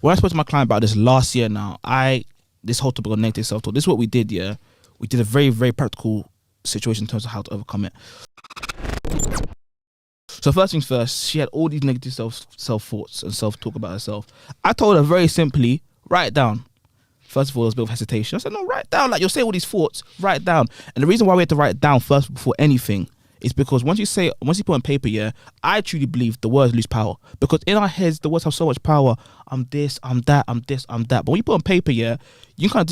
When I spoke to my client about this last year now, this whole topic of negative self-talk, this is what we did, yeah. We did a very, very practical situation in terms of how to overcome it. So first things first, she had all these negative self-thoughts and self-talk about herself. I told her very simply, write it down. First of all, there was a bit of hesitation. I said, no, write it down. Like, you'll say all these thoughts, write it down. And the reason why we had to write it down first before anything is because once you put on paper, yeah, I truly believe the words lose power. Because in our heads, the words have so much power. I'm this, I'm that, I'm this, I'm that. But when you put on paper, yeah, you can't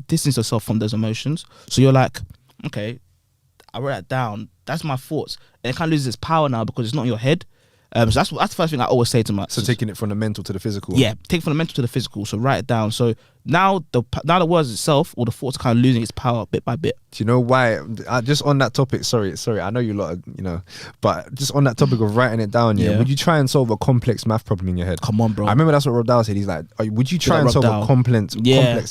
distance yourself from those emotions. So you're like, okay, I wrote that down. That's my thoughts. And it kind of loses its power now because it's not in your head. So that's the first thing I always say to my... So taking it from the mental to the physical. Yeah, take it from the mental to the physical. So write it down. So now the words itself or the thoughts are kind of losing its power bit by bit. Do you know why? Just on that topic, sorry, I know you lot, but just on that topic of writing it down, yeah, would you try and solve a complex math problem in your head? Come on, bro. I remember that's what Rob Dow said. He's like, would you try and solve a complex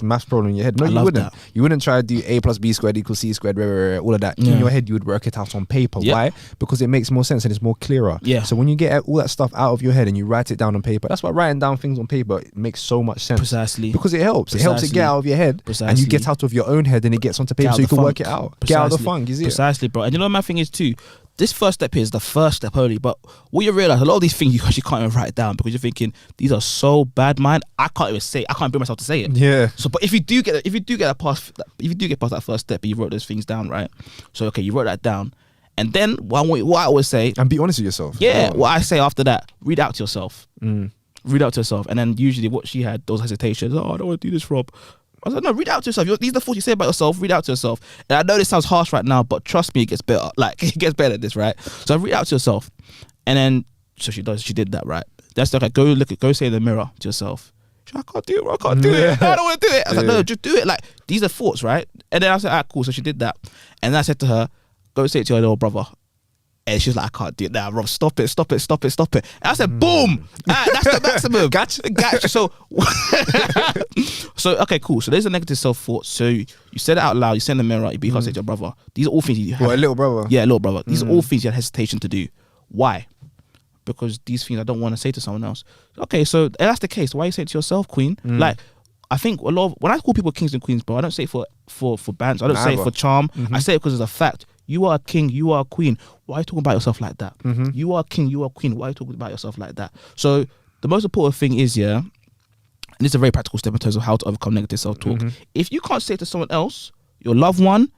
math problem in your head? No, you wouldn't. That. You wouldn't try to do A plus B squared equals C squared, all of that. In your head, you would work it out on paper. Yep. Why? Because it makes more sense and it's more clearer. Yeah. So when you get all that stuff out of your head and you write it down on paper, that's why writing down things on paper makes so much sense. Precisely. Because it helps. It helps it get out of your head. Precisely. And you get out of your own head and it gets onto paper so you can work it out. Precisely. Get out of the funk, Precisely, bro. And you know what my thing is too? This first step here is the first step only, but what you realise, a lot of these things you actually can't even write down because you're thinking these are so bad, man. I can't bring myself to say it. Yeah. So, but if you do get past that first step, you wrote those things down, right? So, okay, you wrote that down, and then what I always say, and be honest with yourself. Yeah. What I say after that, read out to yourself. Read out to yourself, and then usually what she had those hesitations. Oh, I don't want to do this, Rob. I was like, no, read out to yourself. These are the thoughts you say about yourself. Read out to yourself. And I know this sounds harsh right now, but trust me, it gets better. Like, it gets better at this, right? So read out to yourself. And then, so she did that, right? That's like, go say in the mirror to yourself. She's like, I can't do it, bro. I can't do it. I don't want to do it. I was like, no, just do it. Like, these are thoughts, right? And then I said, alright, cool. So she did that. And then I said to her, go say it to your little brother. And she's like, I can't do it now, Rob. Stop it. And I said, boom. That's the maximum. Gotcha. So, okay, cool. So there's a negative self-thought. So you said it out loud. You said in the mirror. You can't say to your brother. These are all things you have. What, a little brother? Yeah, a little brother. These are all things you had hesitation to do. Why? Because these things I don't want to say to someone else. Okay, so if that's the case, why you say it to yourself, Queen? Like, I think a lot of, when I call people kings and queens, bro, I don't say it for bands. I don't say it for charm. I say it because it's a fact. You are a king, you are a queen. Why are you talking about yourself like that? You are a king, you are a queen. Why are you talking about yourself like that? So the most important thing is, yeah, and this is a very practical step in terms of how to overcome negative self-talk. If you can't say it to someone else, your loved one,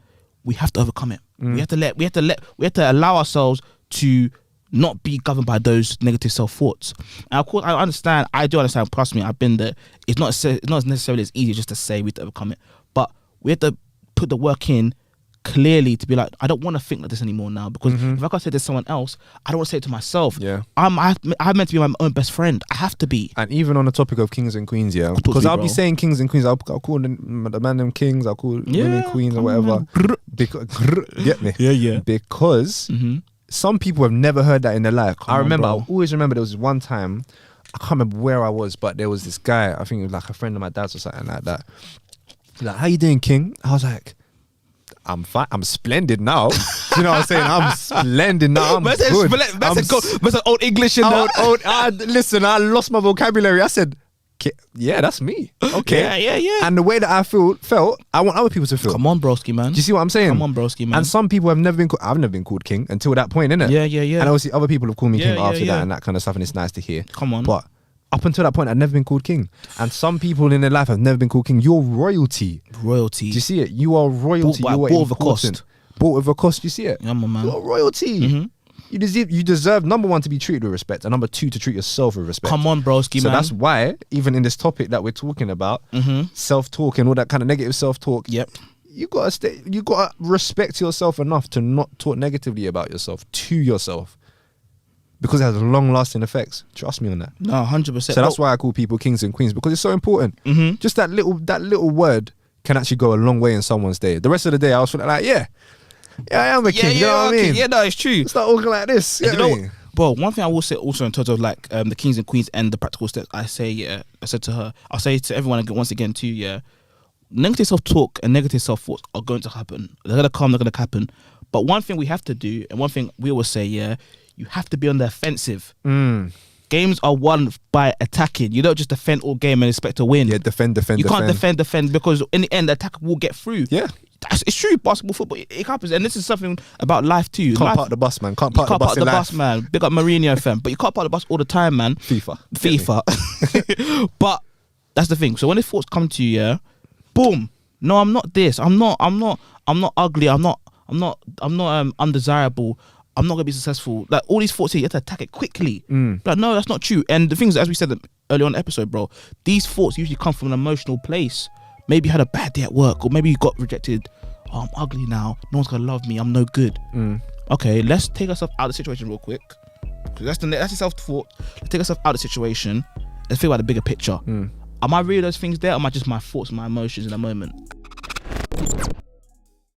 we have to overcome it. We have to allow ourselves to not be governed by those negative self-thoughts. And of course, I do understand, trust me, I've been there. It's not necessarily as easy just to say we have to overcome it. But we have to put the work in clearly to be like, I don't want to think like this anymore now, because if I can't say it to someone else, I don't want to say it to myself. Yeah, I'm meant to be my own best friend. I have to be. And even on the topic of kings and queens, yeah, because I'll be saying kings and queens, I'll call the man them kings, I'll call women queens or whatever. Get me? Yeah. Because some people have never heard that in their life. I always remember there was one time, I can't remember where I was, but there was this guy, I think it was like a friend of my dad's or something like that. Like, how you doing, king? I was like, I'm fine. I'm splendid now. You know what I'm saying? I'm splendid now. I'm good. That's old English in listen, I lost my vocabulary. I said, yeah, that's me. Okay. Yeah. And the way that I felt, I want other people to feel. Come on, broski, man. Do you see what I'm saying? Come on, broski, man. And some people have never been I've never been called king until that point, innit? Yeah. And obviously other people have called me king after that and that kind of stuff, and it's nice to hear. Come on. But up until that point, I've never been called king. And some people in their life have never been called king. You're royalty. Royalty. Do you see it? You are royalty. Bought with a cost. Bought with a cost. Do you see it? Yeah, my man. You're royalty. You deserve, number one, to be treated with respect, and number two, to treat yourself with respect. Come on, broski, man. So that's why, even in this topic that we're talking about, self-talk and all that kind of negative self-talk, you gotta respect yourself enough to not talk negatively about yourself to yourself, because it has long-lasting effects. Trust me on that. No, 100%. So that's why I call people kings and queens, because it's so important. Just that little word can actually go a long way in someone's day. The rest of the day, I was feeling like, yeah, I am a king. You know what I mean? Yeah, no, it's true. It's not talking like this. You know what I mean? Bro, one thing I will say also in terms of like the kings and queens and the practical steps, I said to her, I'll say to everyone once again too, negative self-talk and negative self-thoughts are going to happen. They're going to come, they're going to happen. But one thing we have to do, and one thing we always say, you have to be on the offensive. Games are won by attacking. You don't just defend all game and expect to win. Yeah, defend. You can't defend because in the end, the attacker will get through. Yeah. It's true. Basketball, football, it happens. And this is something about life too. Can't park the bus, man. Can't park the bus, man. Big up Mourinho, fam. But you can't park the bus all the time, man. FIFA. But that's the thing. So when the thoughts come to you, yeah, boom. No, I'm not this. I'm not ugly. I'm not undesirable. I'm not gonna be successful. Like all these thoughts here, you have to attack it quickly. Like no, that's not true. And the things, as we said earlier on the episode, bro, these thoughts usually come from an emotional place. Maybe you had a bad day at work, or maybe you got rejected. Oh, I'm ugly now. No one's gonna love me. I'm no good. Okay, let's take ourselves out of the situation real quick. That's the self-thought. Let's take ourselves out of the situation. Let's think about the bigger picture. Am I really those things there? Or am I just my thoughts, my emotions in the moment?